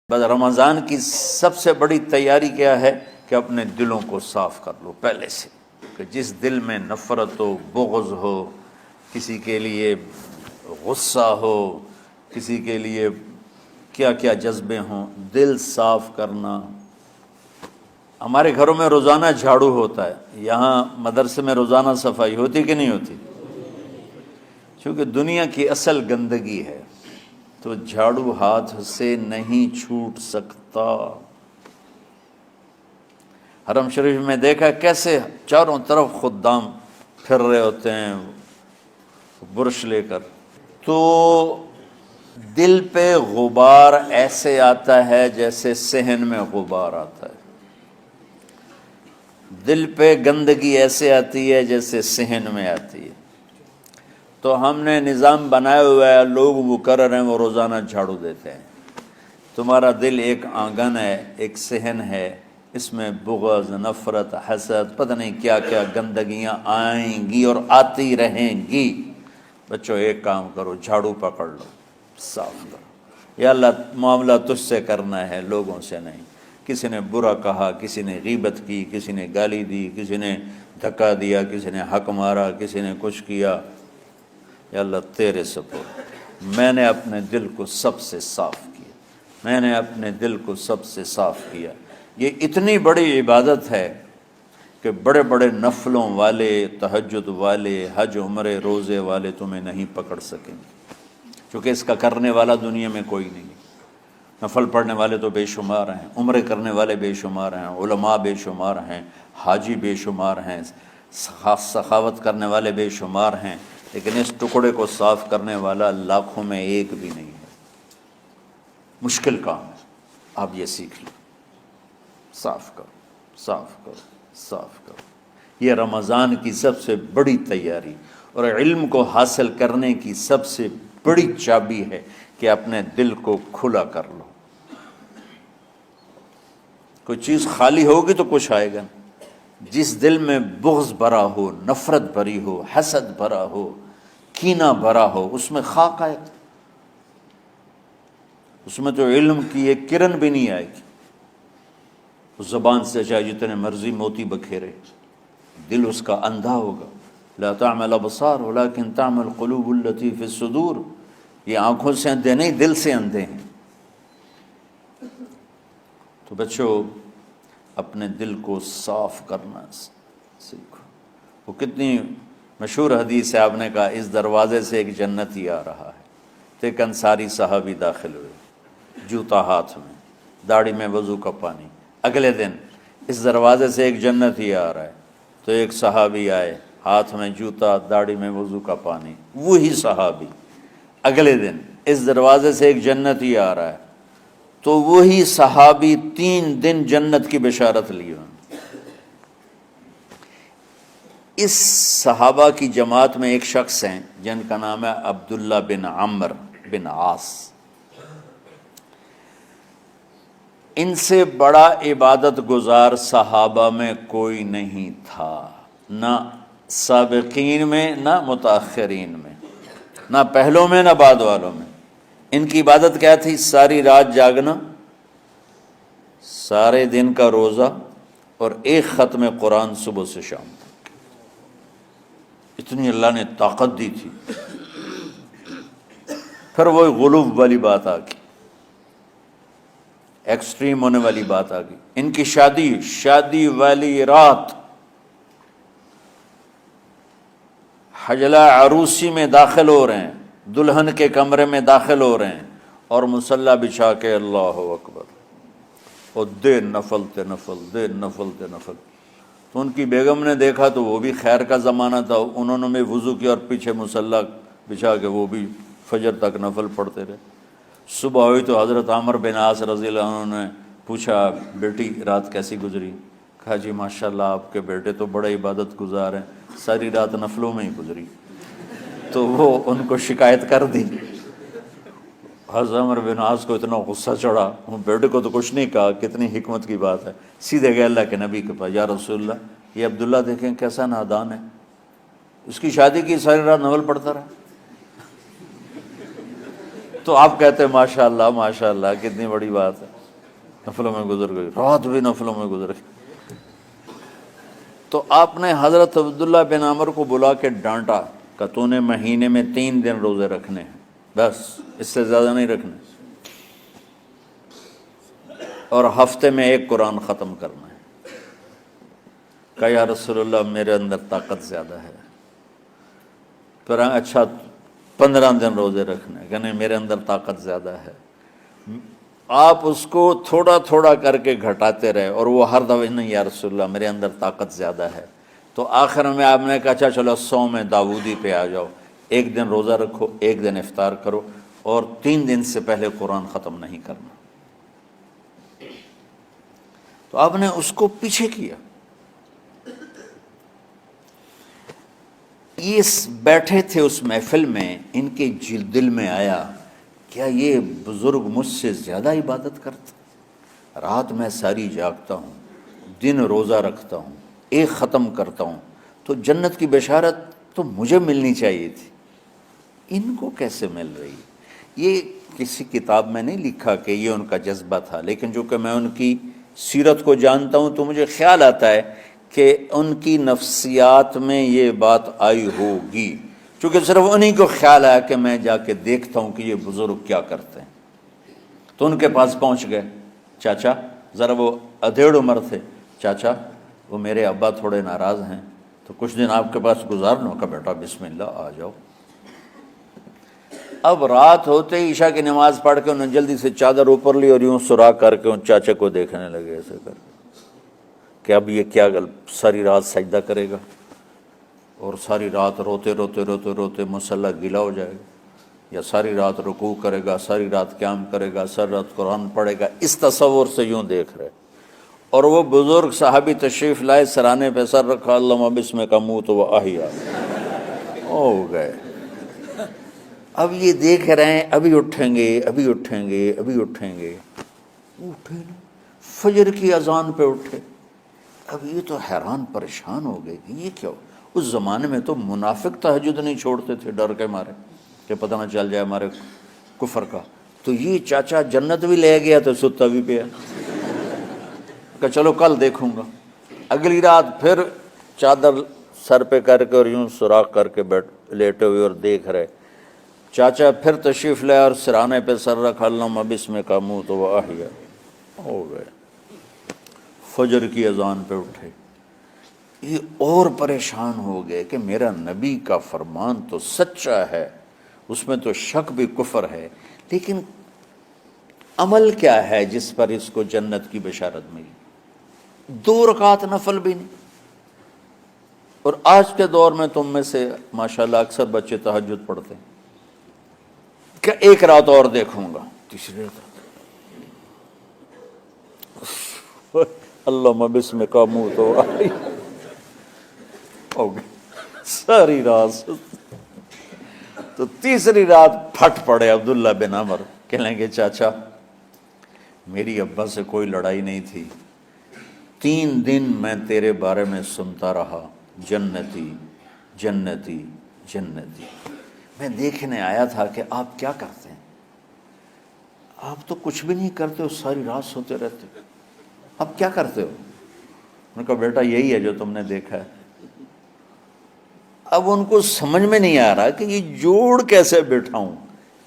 بس رمضان کی سب سے بڑی تیاری کیا ہے کہ اپنے دلوں کو صاف کر لو پہلے سے، کہ جس دل میں نفرت ہو، بغض ہو، کسی کے لیے غصہ ہو، کسی کے لیے کیا کیا جذبے ہوں، دل صاف کرنا۔ ہمارے گھروں میں روزانہ جھاڑو ہوتا ہے، یہاں مدرسے میں روزانہ صفائی ہوتی کہ نہیں ہوتی؟ چونکہ دنیا کی اصل گندگی ہے تو جھاڑو ہاتھ سے نہیں چھوٹ سکتا۔ حرم شریف میں دیکھا کیسے چاروں طرف خدام پھر رہے ہوتے ہیں برش لے کر، تو دل پہ غبار ایسے آتا ہے جیسے صحن میں غبار آتا ہے، دل پہ گندگی ایسے آتی ہے جیسے صحن میں آتی ہے۔ تو ہم نے نظام بنایا ہوا ہے، لوگ وہ کر رہے ہیں، وہ روزانہ جھاڑو دیتے ہیں۔ تمہارا دل ایک آنگن ہے، ایک صحن ہے، اس میں بغض، نفرت، حسد، پتہ نہیں کیا کیا گندگیاں آئیں گی اور آتی رہیں گی۔ بچوں ایک کام کرو، جھاڑو پکڑ لو، صاف کرو۔ یا اللہ معاملہ تجھ سے کرنا ہے، لوگوں سے نہیں۔ کسی نے برا کہا، کسی نے غیبت کی، کسی نے گالی دی، کسی نے دھکا دیا، کسی نے حق مارا، کسی نے کچھ کیا، یا اللہ تیرے سپرد میں نے اپنے دل کو سب سے صاف کیا، میں نے اپنے دل کو سب سے صاف کیا۔ یہ اتنی بڑی عبادت ہے کہ بڑے بڑے نفلوں والے، تہجد والے، حج عمرے روزے والے تمہیں نہیں پکڑ سکیں گے، کیونکہ اس کا کرنے والا دنیا میں کوئی نہیں۔ نفل پڑھنے والے تو بے شمار ہیں، عمرے کرنے والے بے شمار ہیں، علماء بے شمار ہیں، حاجی بے شمار ہیں، سخاوت کرنے والے بے شمار ہیں، لیکن اس ٹکڑے کو صاف کرنے والا لاکھوں میں ایک بھی نہیں ہے۔ مشکل کام ہے، آپ یہ سیکھ لیں، صاف کرو، صاف کرو، صاف کرو۔ یہ رمضان کی سب سے بڑی تیاری اور علم کو حاصل کرنے کی سب سے بڑی چابی ہے کہ اپنے دل کو کھلا کر لو۔ کوئی چیز خالی ہوگی تو کچھ آئے گا۔ جس دل میں بغض بھرا ہو، نفرت بھری ہو، حسد بھرا ہو، کینہ بھرا ہو، اس میں خاک آئے گا، اس میں تو علم کی ایک کرن بھی نہیں آئے گی۔ اس زبان سے چاہے جتنے مرضی موتی بکھیرے، دل اس کا اندھا ہوگا۔ لا تعمى الابصار ولكن تعمى القلوب التي في الصدور۔ یہ آنکھوں سے اندھے نہیں، دل سے اندھے ہیں۔ تو بچوں اپنے دل کو صاف کرنا سیکھو۔ وہ کتنی مشہور حدیث ہے، آپ نے کہا اس دروازے سے ایک جنتی آ رہا ہے، تو ایک انصاری صحابی داخل ہوئے، جوتا ہاتھ میں، داڑھی میں وضو کا پانی۔ اگلے دن اس دروازے سے ایک جنتی آ رہا ہے، تو ایک صحابی آئے، ہاتھ میں جوتا، داڑھی میں وضو کا پانی۔ وہی صحابی اگلے دن اس دروازے سے ایک جنتی آ رہا ہے، تو وہی صحابی 3 دن جنت کی بشارت لی۔ اس صحابہ کی جماعت میں ایک شخص ہیں جن کا نام ہے عبداللہ بن عمرو بن عاص۔ ان سے بڑا عبادت گزار صحابہ میں کوئی نہیں تھا، نہ سابقین میں نہ متاخرین میں، نہ پہلوں میں نہ بعد والوں میں۔ ان کی عبادت کیا تھی؟ ساری رات جاگنا، سارے دن کا روزہ، اور ایک ختم قرآن صبح سے شام تک۔ اتنی اللہ نے طاقت دی تھی۔ پھر وہ غلو والی بات آ گئی، ایکسٹریم ہونے والی بات آ گئی۔ ان کی شادی والی رات حجلہ عروسی میں داخل ہو رہے ہیں، دلہن کے کمرے میں داخل ہو رہے ہیں، اور مصلی بچھا کے اللہ اکبر، اور دے نفل تے نفل، دے نفل تے نفل۔ تو ان کی بیگم نے دیکھا تو وہ بھی خیر کا زمانہ تھا، انہوں نے بھی وضو کیا اور پیچھے مصلی بچھا کے وہ بھی فجر تک نفل پڑھتے رہے۔ صبح ہوئی تو حضرت عمرو بن عاص رضی اللہ عنہ نے پوچھا، بیٹی رات کیسی گزری؟ کہا جی ماشاءاللہ آپ کے بیٹے تو بڑے عبادت گزار ہیں، ساری رات نفلوں میں ہی گزری۔ تو وہ ان کو شکایت کر دی۔ حضرت عمرو بن عاص کو اتنا غصہ چڑھا، بیٹے کو تو کچھ نہیں کہا، کتنی حکمت کی بات ہے، سیدھے گئے اللہ کے نبی کے پاس، یا رسول اللہ یہ عبداللہ دیکھیں کیسا نادان ہے، اس کی شادی کی ساری رات نفل پڑھتا رہا۔ تو آپ کہتے ہیں ماشاءاللہ ماشاءاللہ کتنی بڑی بات ہے۔ نفلوں میں گزر گئی، رات بھی نفلوں میں گزر گئی۔ تو آپ نے حضرت عبداللہ بن عمر کو بلا کے ڈانٹا کہ تو نے مہینے میں 3 دن روزے رکھنے ہیں، بس اس سے زیادہ نہیں رکھنے، اور ہفتے میں 1 قرآن ختم کرنا ہے۔ کہا یا رسول اللہ میرے اندر طاقت زیادہ ہے۔ پھر اچھا 15 دن روزے رکھنے، کہ نہیں میرے اندر طاقت زیادہ ہے۔ آپ اس کو تھوڑا تھوڑا کر کے گھٹاتے رہے، اور وہ ہر دفعہ نہیں یا رسول اللہ میرے اندر طاقت زیادہ ہے۔ تو آخر میں آپ نے کہا اچھا چلو صوم داؤدی پہ آ جاؤ، 1 دن روزہ رکھو، 1 دن افطار کرو، اور 3 دن سے پہلے قرآن ختم نہیں کرنا۔ تو آپ نے اس کو پیچھے کیا۔ یہ بیٹھے تھے اس محفل میں، ان کے دل میں آیا کیا یہ بزرگ مجھ سے زیادہ عبادت کرتا؟ رات میں ساری جاگتا ہوں، دن روزہ رکھتا ہوں، 1 ختم کرتا ہوں، تو جنت کی بشارت تو مجھے ملنی چاہیے تھی، ان کو کیسے مل رہی؟ یہ کسی کتاب میں نہیں لکھا کہ یہ ان کا جذبہ تھا، لیکن جو کہ میں ان کی سیرت کو جانتا ہوں تو مجھے خیال آتا ہے کہ ان کی نفسیات میں یہ بات آئی ہوگی، چونکہ صرف انہی کو خیال آیا کہ میں جا کے دیکھتا ہوں کہ یہ بزرگ کیا کرتے ہیں۔ تو ان کے پاس پہنچ گئے، چاچا، ذرا وہ ادھیڑ عمر تھے، چاچا وہ میرے ابا تھوڑے ناراض ہیں، تو کچھ دن آپ کے پاس گزار لوں؟ کا بیٹا بسم اللہ آ جاؤ۔ اب رات ہوتے ہی عشاء کی نماز پڑھ کے انہوں نے جلدی سے چادر اوپر لی اور یوں سراغ کر کے ان چاچے کو دیکھنے لگے ایسے کر کہ اب یہ کیا ساری رات سجدہ کرے گا، اور ساری رات روتے روتے روتے روتے مصلی گیلا ہو جائے گا، یا ساری رات رکوع کرے گا، ساری رات قیام کرے گا، ساری رات قرآن پڑھے گا، اس تصور سے یوں دیکھ رہے۔ اور وہ بزرگ صحابی تشریف لائے، سرانے پہ سر رکھا، اللہم بسمک اموت و احیا، ہو گئے۔ اب یہ دیکھ رہے ہیں ابھی اٹھیں گے، ابھی اٹھیں گے، ابھی اٹھیں گے، اٹھے نا، فجر کی اذان پہ اٹھے۔ اب یہ تو حیران پریشان ہو گئے کہ یہ کیا ہو؟ اس زمانے میں تو منافق تہجد نہیں چھوڑتے تھے ڈر کے مارے کہ پتہ نہ چل جائے ہمارے کفر کا، تو یہ چاچا جنت بھی لے گیا تو ستا بھی پیا کہ چلو کل دیکھوں گا۔ اگلی رات پھر چادر سر پہ کر کے اور یوں سوراخ کر کے لیٹے ہوئے اور دیکھ رہے۔ چاچا پھر تشریف لے اور سرانے پہ سر رکھا، اللہم بسمک اموت و احیا، ہو گئے۔ فجر کی اذان پہ اٹھے، یہ اور پریشان ہو گئے کہ میرا نبی کا فرمان تو سچا ہے، اس میں تو شک بھی کفر ہے، لیکن عمل کیا ہے جس پر اس کو جنت کی بشارت ملی؟ 2 رکعت نفل بھی نہیں۔ اور آج کے دور میں تم میں سے ماشاءاللہ اکثر بچے تہجد پڑھتے ہیں کہ 1 رات اور دیکھوں گا، تیسری رات اللہم بسمک اموت و احیا، ہو گئی ساری رات۔ تو تیسری رات پھٹ پڑے عبداللہ بن عمر، کہنے لگے چاچا میری ابا سے کوئی لڑائی نہیں تھی، 3 دن میں تیرے بارے میں سنتا رہا، جنتی جنتی جنتی۔ میں دیکھنے آیا تھا کہ آپ کیا کرتے ہیں، آپ تو کچھ بھی نہیں کرتے ہو، ساری رات سوتے رہتے ہو، اب کیا کرتے ہو؟ ان کا بیٹا یہی ہے جو تم نے دیکھا ہے۔ اب ان کو سمجھ میں نہیں آ رہا کہ یہ جوڑ کیسے بٹھاؤں،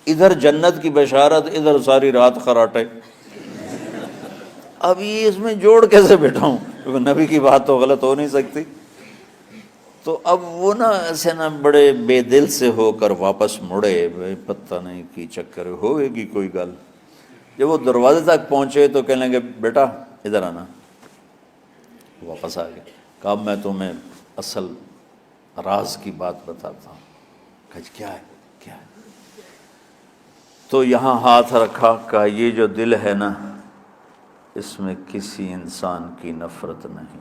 ادھر جنت کی بشارت، ادھر ساری رات خراٹے، اب یہ اس میں جوڑ کیسے بٹھاؤں، کیونکہ نبی کی بات تو غلط ہو نہیں سکتی۔ تو اب وہ نا ایسے نا بڑے بے دل سے ہو کر واپس مڑے، پتہ نہیں کی چکر ہوئے گی کوئی گل۔ جب وہ دروازے تک پہنچے تو کہنے لگے بیٹا ادھر آنا، واپس آ گئے۔ کہا میں تمہیں اصل راز کی بات بتاتا ہوں۔ کہا کیا ہے کیا ہے؟ تو یہاں ہاتھ رکھا، کہا یہ جو دل ہے نا اس میں کسی انسان کی نفرت نہیں۔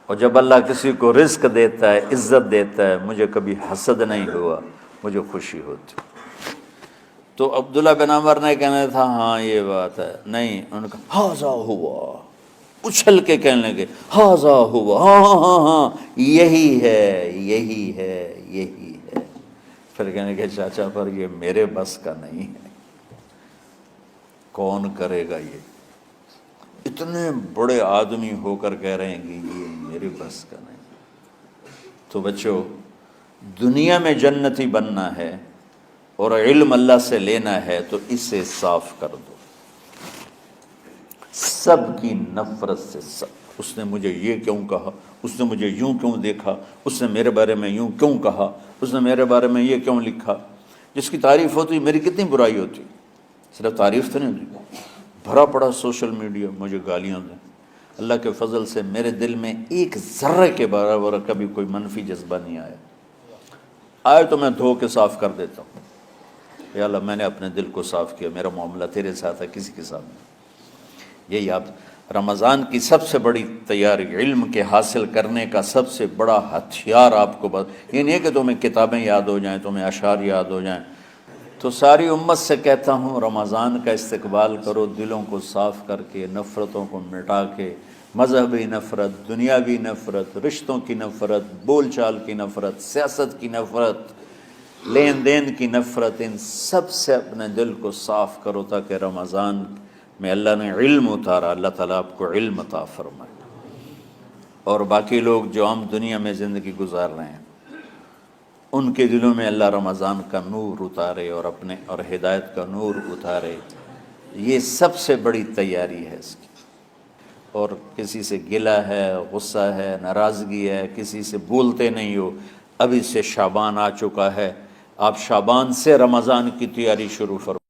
اور جب اللہ کسی کو رزق دیتا ہے، عزت دیتا ہے، مجھے کبھی حسد نہیں ہوا، مجھے خوشی ہوتی۔ تو عبداللہ بن عمر نے کہنا تھا ہاں یہ بات ہے، نہیں، انہوں نے کہا ہاذا ہوا، اچھل کے کہنے لگے ہاذا ہوا، ہاں ہاں ہاں ہاں یہی ہے یہی ہے یہی ہے۔ پھر کہنے کہ چاچا پر یہ میرے بس کا نہیں ہے، کون کرے گا یہ؟ اتنے بڑے آدمی ہو کر کہہ رہے ہیں کہ یہ میرے بس کا نہیں۔ تو بچوں، دنیا میں جنتی بننا ہے اور علم اللہ سے لینا ہے تو اسے صاف کر دو، سب کی نفرت سے۔ سب، اس نے مجھے یہ کیوں کہا، اس نے مجھے یوں کیوں دیکھا، اس نے میرے بارے میں یوں کیوں کہا، اس نے میرے بارے میں یہ کیوں لکھا۔ جس کی تعریف ہوتی میری کتنی برائی ہوتی، صرف تعریف تو نہیں ہوتی، بھرا پڑا سوشل میڈیا مجھے گالیاں دیں۔ اللہ کے فضل سے میرے دل میں ایک ذرے کے برابر کبھی کوئی منفی جذبہ نہیں آیا، آئے تو میں دھو کے صاف کر دیتا ہوں، یا اللہ میں نے اپنے دل کو صاف کیا، میرا معاملہ تیرے ساتھ ہے، کسی کے ساتھ نہیں۔ یہی آپ رمضان کی سب سے بڑی تیاری، علم کے حاصل کرنے کا سب سے بڑا ہتھیار آپ کو یہ نہیں ہے کہ تمہیں کتابیں یاد ہو جائیں، تمہیں اشعار یاد ہو جائیں۔ تو ساری امت سے کہتا ہوں رمضان کا استقبال کرو، دلوں کو صاف کر کے، نفرتوں کو مٹا کے، مذہبی نفرت، دنیاوی نفرت، رشتوں کی نفرت، بول چال کی نفرت، سیاست کی نفرت، لین دین کی نفرت، ان سب سے اپنے دل کو صاف کرو تاکہ رمضان میں اللہ نے علم اتارا، اللہ تعالیٰ آپ کو علم عطا فرمائے، اور باقی لوگ جو عام دنیا میں زندگی گزار رہے ہیں ان کے دلوں میں اللہ رمضان کا نور اتارے اور اپنے اور ہدایت کا نور اتارے۔ یہ سب سے بڑی تیاری ہے اس کی۔ اور کسی سے گلہ ہے، غصہ ہے، ناراضگی ہے، کسی سے بولتے نہیں ہو، ابھی سے شعبان آ چکا ہے، آپ شعبان سے رمضان کی تیاری شروع فرمائیں۔